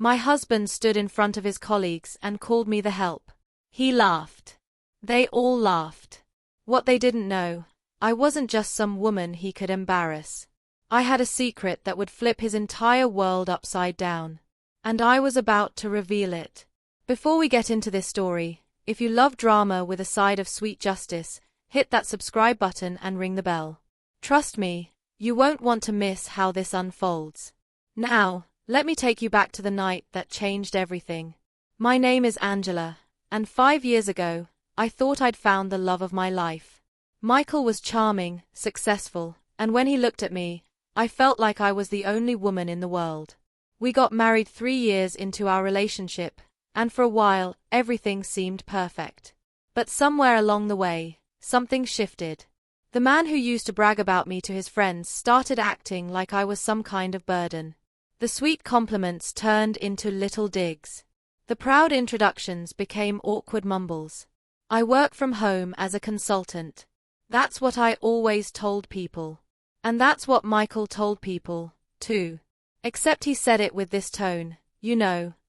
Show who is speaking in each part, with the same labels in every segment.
Speaker 1: My husband stood in front of his colleagues and called me the help. He laughed. They all laughed. What they didn't know, I wasn't just some woman he could embarrass. I had a secret that would flip his entire world upside down. And I was about to reveal it. Before we get into this story, if you love drama with a side of sweet justice, hit that subscribe button and ring the bell. Trust me, you won't want to miss how this unfolds. Now, let me take you back to the night that changed everything. My name is Angela, and 5 years ago, I thought I'd found the love of my life. Michael was charming, successful, and when he looked at me, I felt like I was the only woman in the world. We got married 3 years into our relationship, and for a while, everything seemed perfect. But somewhere along the way, something shifted. The man who used to brag about me to his friends started acting like I was some kind of burden. The sweet compliments turned into little digs. The proud introductions became awkward mumbles. I work from home as a consultant. That's what I always told people. And that's what Michael told people, too. Except he said it with this tone,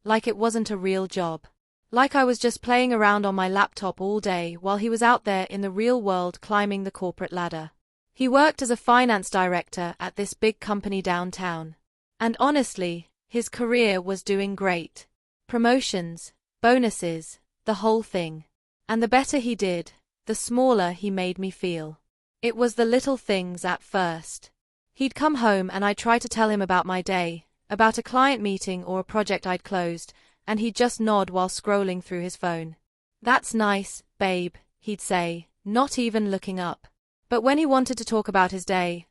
Speaker 1: like it wasn't a real job. Like I was just playing around on my laptop all day while he was out there in the real world climbing the corporate ladder. He worked as a finance director at this big company downtown. And honestly, his career was doing great. Promotions, bonuses, the whole thing. And the better he did, the smaller he made me feel. It was the little things at first. He'd come home and I'd try to tell him about my day, about a client meeting or a project I'd closed, and he'd just nod while scrolling through his phone. "That's nice, babe," he'd say, not even looking up. But when he wanted to talk about his day,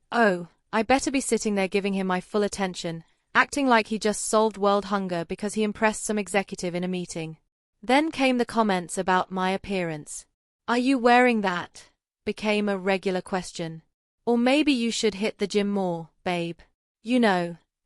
Speaker 1: I better be sitting there giving him my full attention, acting like he just solved world hunger because he impressed some executive in a meeting. Then came the comments about my appearance. "Are you wearing that?" became a regular question. Or maybe you should hit the gym more, babe.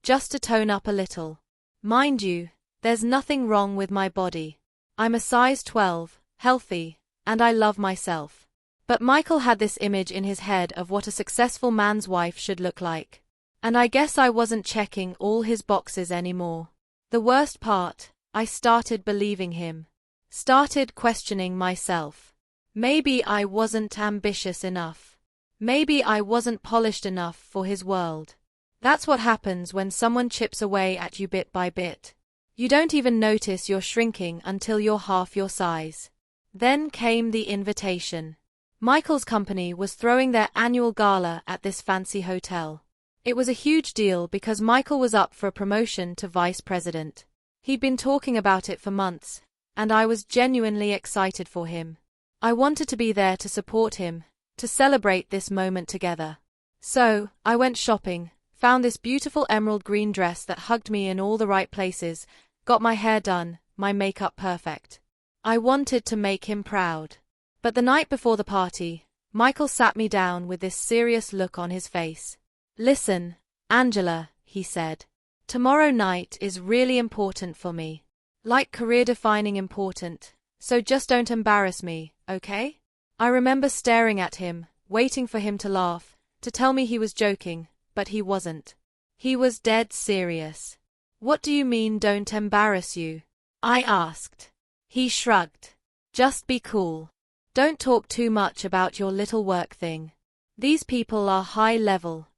Speaker 1: Just to tone up a little. Mind you, there's nothing wrong with my body. I'm a size 12, healthy, and I love myself. But Michael had this image in his head of what a successful man's wife should look like. And I guess I wasn't checking all his boxes anymore. The worst part, I started believing him. Started questioning myself. Maybe I wasn't ambitious enough. Maybe I wasn't polished enough for his world. That's what happens when someone chips away at you bit by bit. You don't even notice you're shrinking until you're half your size. Then came the invitation. Michael's company was throwing their annual gala at this fancy hotel. It was a huge deal because Michael was up for a promotion to vice president. He'd been talking about it for months, and I was genuinely excited for him. I wanted to be there to support him, to celebrate this moment together. So, I went shopping, found this beautiful emerald green dress that hugged me in all the right places, got my hair done, my makeup perfect. I wanted to make him proud. But the night before the party, Michael sat me down with this serious look on his face. "Listen, Angela," he said. "Tomorrow night is really important for me. Like career-defining important, so just don't embarrass me, okay?" I remember staring at him, waiting for him to laugh, to tell me he was joking, but he wasn't. He was dead serious. "What do you mean don't embarrass you?" I asked. He shrugged. "Just be cool. Don't talk too much about your little work thing. These people are high level,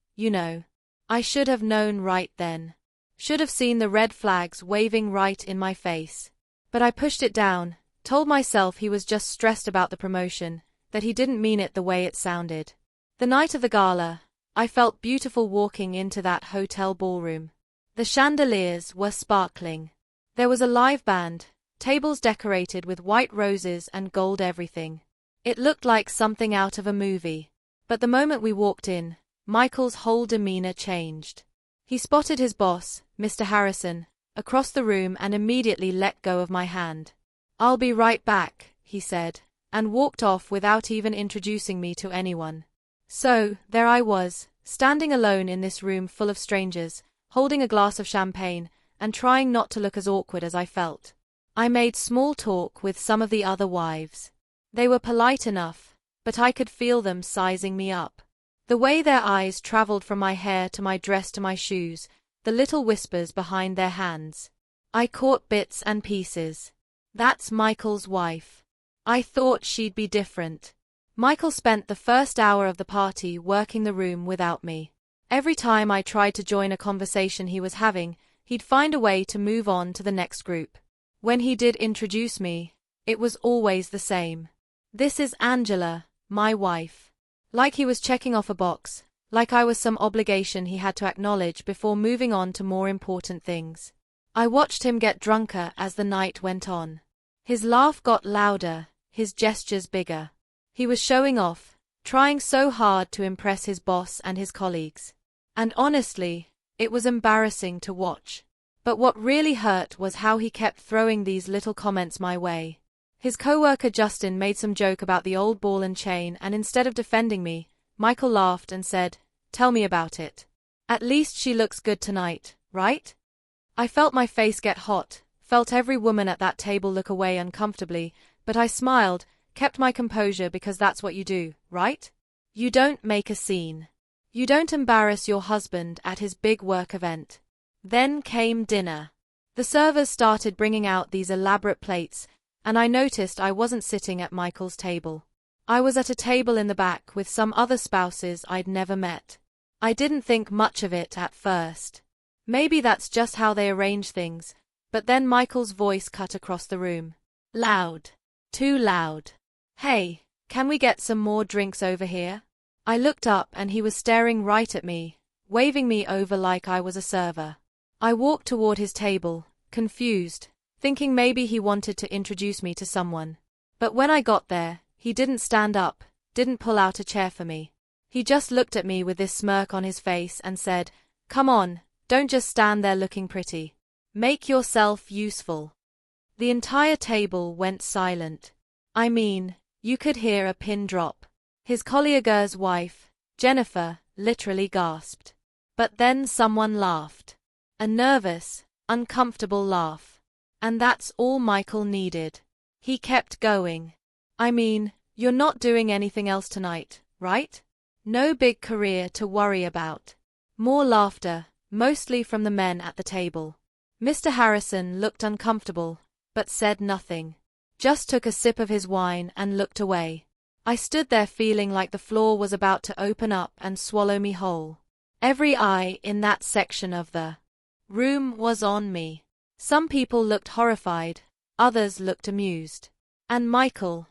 Speaker 1: I should have known right then. Should have seen the red flags waving right in my face. But I pushed it down, told myself he was just stressed about the promotion, that he didn't mean it the way it sounded. The night of the gala, I felt beautiful walking into that hotel ballroom. The chandeliers were sparkling. There was a live band, tables decorated with white roses and gold everything. It looked like something out of a movie. But the moment we walked in, Michael's whole demeanor changed. He spotted his boss, Mr. Harrison, across the room and immediately let go of my hand. "I'll be right back," he said, and walked off without even introducing me to anyone. So, there I was, standing alone in this room full of strangers, holding a glass of champagne, and trying not to look as awkward as I felt. I made small talk with some of the other wives. They were polite enough, but I could feel them sizing me up. The way their eyes traveled from my hair to my dress to my shoes, the little whispers behind their hands. I caught bits and pieces. That's Michael's wife. I thought she'd be different. Michael spent the first hour of the party working the room without me. Every time I tried to join a conversation he was having, he'd find a way to move on to the next group. When he did introduce me, it was always the same. This is Angela, my wife. Like he was checking off a box, like I was some obligation he had to acknowledge before moving on to more important things. I watched him get drunker as the night went on. His laugh got louder, his gestures bigger. He was showing off, trying so hard to impress his boss and his colleagues. And honestly, it was embarrassing to watch. But what really hurt was how he kept throwing these little comments my way. His coworker Justin made some joke about the old ball and chain, and instead of defending me, Michael laughed and said, "Tell me about it. At least she looks good tonight, right?" I felt my face get hot, felt every woman at that table look away uncomfortably, but I smiled, kept my composure because that's what you do, right? You don't make a scene. You don't embarrass your husband at his big work event. Then came dinner. The servers started bringing out these elaborate plates, and I noticed I wasn't sitting at Michael's table. I was at a table in the back with some other spouses I'd never met. I didn't think much of it at first. Maybe that's just how they arrange things, but then Michael's voice cut across the room. Loud. Too loud. "Hey, can we get some more drinks over here?" I looked up and he was staring right at me, waving me over like I was a server. I walked toward his table, confused, thinking maybe he wanted to introduce me to someone. But when I got there, he didn't stand up, didn't pull out a chair for me. He just looked at me with this smirk on his face and said, "Come on, don't just stand there looking pretty. Make yourself useful." The entire table went silent. I mean, you could hear a pin drop. His colleague's wife, Jennifer, literally gasped. But then someone laughed. A nervous, uncomfortable laugh. And that's all Michael needed. He kept going. "I mean, you're not doing anything else tonight, right? No big career to worry about." More laughter, mostly from the men at the table. Mr. Harrison looked uncomfortable, but said nothing. Just took a sip of his wine and looked away. I stood there feeling like the floor was about to open up and swallow me whole. Every eye in that section of the room was on me. Some people looked horrified, others looked amused. And Michael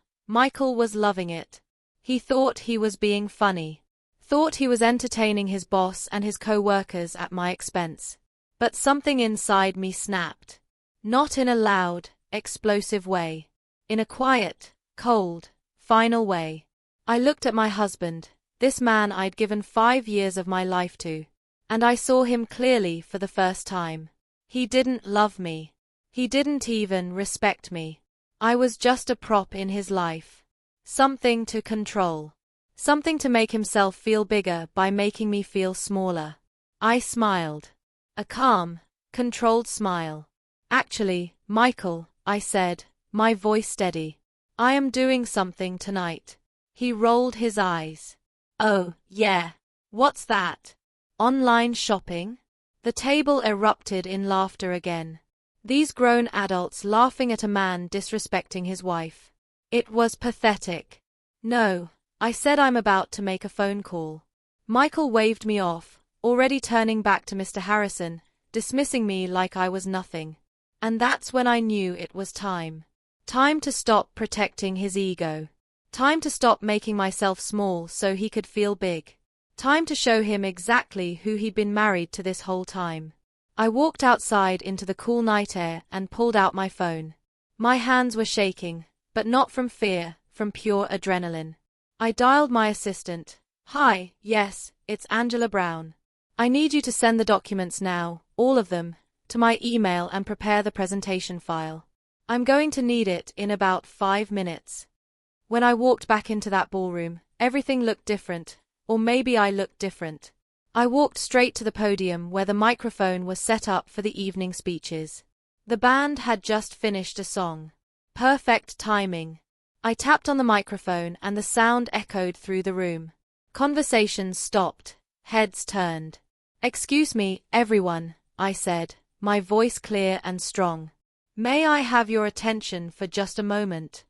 Speaker 1: was loving it. He thought he was being funny. Thought he was entertaining his boss and his co-workers at my expense. But something inside me snapped. Not in a loud, explosive way. In a quiet, cold, final way. I looked at my husband, this man I'd given 5 years of my life to, and I saw him clearly for the first time. He didn't love me. He didn't even respect me. I was just a prop in his life. Something to control. Something to make himself feel bigger by making me feel smaller. I smiled. A calm, controlled smile. "Actually, Michael," I said, my voice steady. "I am doing something tonight." He rolled his eyes. "Oh, yeah. What's that? Online shopping?" The table erupted in laughter again. These grown adults laughing at a man disrespecting his wife. It was pathetic. "No," I said, "I'm about to make a phone call." Michael waved me off, already turning back to Mr. Harrison, dismissing me like I was nothing. And that's when I knew it was time. Time to stop protecting his ego. Time to stop making myself small so he could feel big. Time to show him exactly who he'd been married to this whole time. I walked outside into the cool night air and pulled out my phone. My hands were shaking, but not from fear, from pure adrenaline. I dialed my assistant. "Hi, yes, it's Angela Brown. I need you to send the documents now, all of them, to my email and prepare the presentation file. I'm going to need it in about 5 minutes." When I walked back into that ballroom, everything looked different, or maybe I looked different. I walked straight to the podium where the microphone was set up for the evening speeches. The band had just finished a song. Perfect timing. I tapped on the microphone and the sound echoed through the room. Conversations stopped, heads turned. "Excuse me, everyone," I said, my voice clear and strong. May I have your attention for just a moment?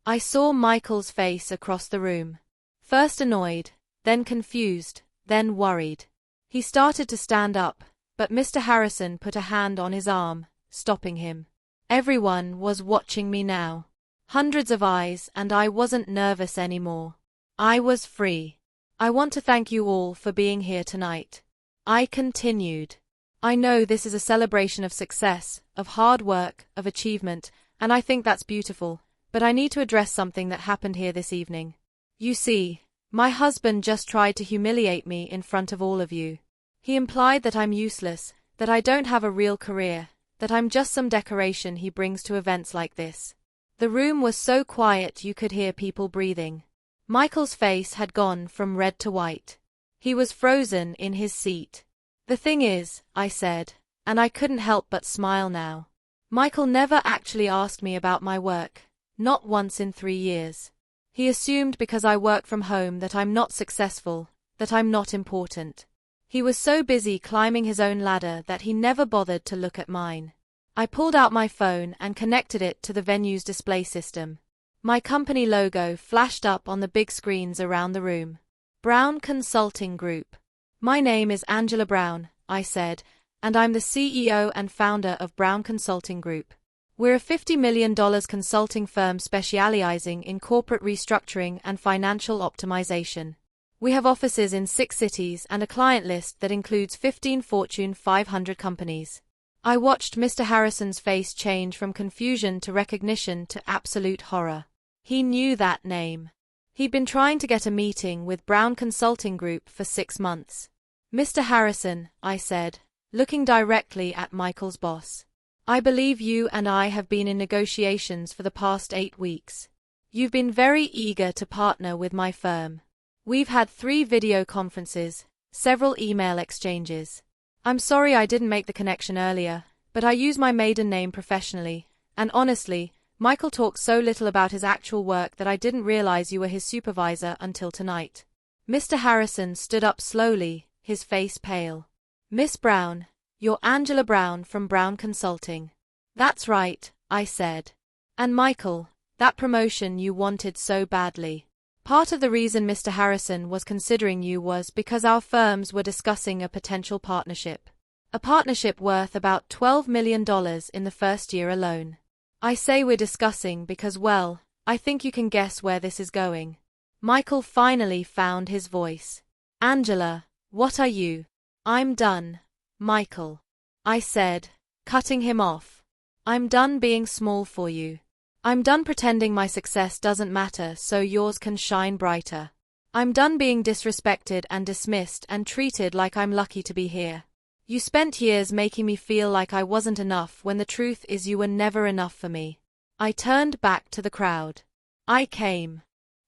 Speaker 1: I saw Michael's face across the room. First annoyed, then confused, then worried. He started to stand up, but Mr. Harrison put a hand on his arm, stopping him. Everyone was watching me now. Hundreds of eyes, and I wasn't nervous anymore. I was free. I want to thank you all for being here tonight. I continued. I know this is a celebration of success, of hard work, of achievement, and I think that's beautiful, but I need to address something that happened here this evening. You see, my husband just tried to humiliate me in front of all of you. He implied that I'm useless, that I don't have a real career, that I'm just some decoration he brings to events like this. The room was so quiet you could hear people breathing. Michael's face had gone from red to white. He was frozen in his seat. The thing is, I said, and I couldn't help but smile now. Michael never actually asked me about my work, not once in 3 years. He assumed because I work from home that I'm not successful, that I'm not important. He was so busy climbing his own ladder that he never bothered to look at mine. I pulled out my phone and connected it to the venue's display system. My company logo flashed up on the big screens around the room. Brown Consulting Group. My name is Angela Brown, I said, and I'm the CEO and founder of Brown Consulting Group. We're a $50 million consulting firm specializing in corporate restructuring and financial optimization. We have offices in 6 cities and a client list that includes 15 Fortune 500 companies. I watched Mr. Harrison's face change from confusion to recognition to absolute horror. He knew that name. He'd been trying to get a meeting with Brown Consulting Group for 6 months. Mr. Harrison, I said, looking directly at Michael's boss. I believe you and I have been in negotiations for the past 8 weeks. You've been very eager to partner with my firm. We've had 3 video conferences, several email exchanges. I'm sorry I didn't make the connection earlier, but I use my maiden name professionally, and honestly, Michael talks so little about his actual work that I didn't realize you were his supervisor until tonight. Mr. Harrison stood up slowly, his face pale. Miss Brown, you're Angela Brown from Brown Consulting. That's right, I said. And Michael, that promotion you wanted so badly. Part of the reason Mr. Harrison was considering you was because our firms were discussing a potential partnership. A partnership worth about $12 million in the first year alone. I say we're discussing because, well, I think you can guess where this is going. Michael finally found his voice. Angela, what are you? I'm done, Michael. I said, cutting him off. I'm done being small for you. I'm done pretending my success doesn't matter so yours can shine brighter. I'm done being disrespected and dismissed and treated like I'm lucky to be here. You spent years making me feel like I wasn't enough when the truth is you were never enough for me. I turned back to the crowd. I came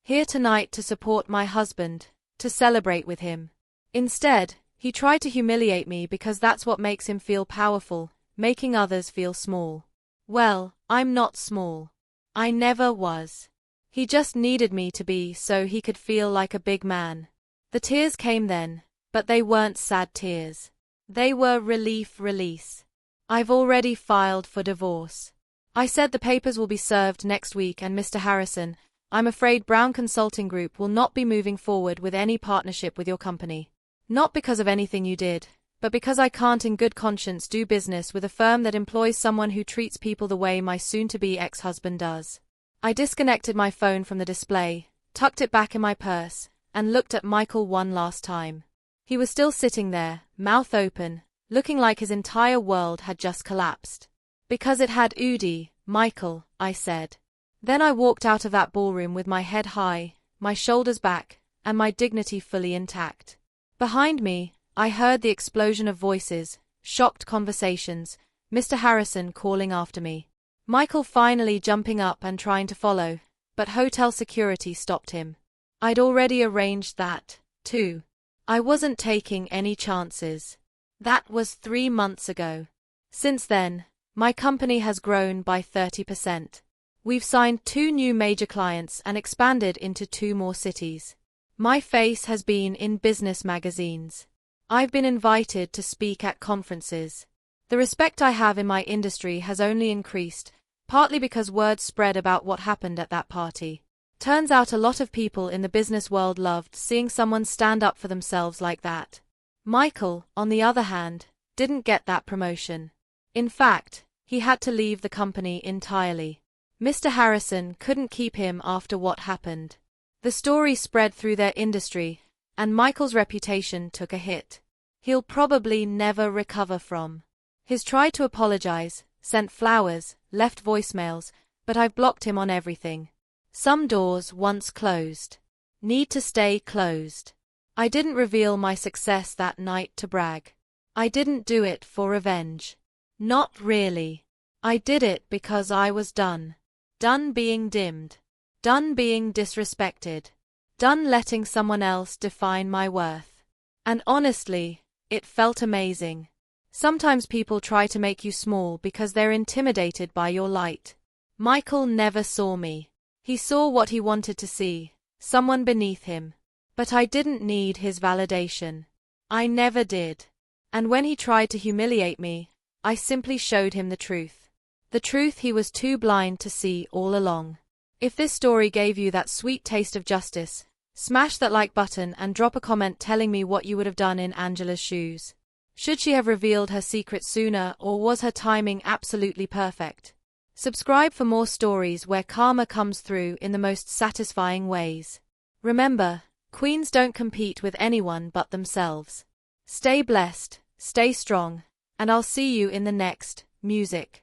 Speaker 1: here tonight to support my husband, to celebrate with him. Instead, he tried to humiliate me because that's what makes him feel powerful, making others feel small. Well, I'm not small. I never was. He just needed me to be so he could feel like a big man. The tears came then, but they weren't sad tears. They were release. I've already filed for divorce. I said the papers will be served next week and Mr. Harrison, I'm afraid Brown Consulting Group will not be moving forward with any partnership with your company. Not because of anything you did, but because I can't in good conscience do business with a firm that employs someone who treats people the way my soon-to-be ex-husband does. I disconnected my phone from the display, tucked it back in my purse, and looked at Michael one last time. He was still sitting there, mouth open, looking like his entire world had just collapsed. Because it had Udi, Michael, I said. Then I walked out of that ballroom with my head high, my shoulders back, and my dignity fully intact. Behind me, I heard the explosion of voices, shocked conversations, Mr. Harrison calling after me. Michael finally jumping up and trying to follow, but hotel security stopped him. I'd already arranged that, too. I wasn't taking any chances. That was 3 months ago. Since then, my company has grown by 30%. We've signed 2 new major clients and expanded into 2 more cities. My face has been in business magazines. I've been invited to speak at conferences. The respect I have in my industry has only increased, partly because word spread about what happened at that party. Turns out a lot of people in the business world loved seeing someone stand up for themselves like that. Michael, on the other hand, didn't get that promotion. In fact, he had to leave the company entirely. Mr. Harrison couldn't keep him after what happened. The story spread through their industry, and Michael's reputation took a hit. He'll probably never recover from. He's tried to apologize, sent flowers, left voicemails, but I've blocked him on everything. Some doors once closed need to stay closed. I didn't reveal my success that night to brag. I didn't do it for revenge. Not really. I did it because I was done. Done being dimmed. Done being disrespected. Done letting someone else define my worth. And honestly, it felt amazing. Sometimes people try to make you small because they're intimidated by your light. Michael never saw me. He saw what he wanted to see, someone beneath him. But I didn't need his validation. I never did. And when he tried to humiliate me, I simply showed him the truth. The truth he was too blind to see all along. If this story gave you that sweet taste of justice, smash that like button and drop a comment telling me what you would have done in Angela's shoes. Should she have revealed her secret sooner, or was her timing absolutely perfect? Subscribe for more stories where karma comes through in the most satisfying ways. Remember, queens don't compete with anyone but themselves. Stay blessed, stay strong, and I'll see you in the next music.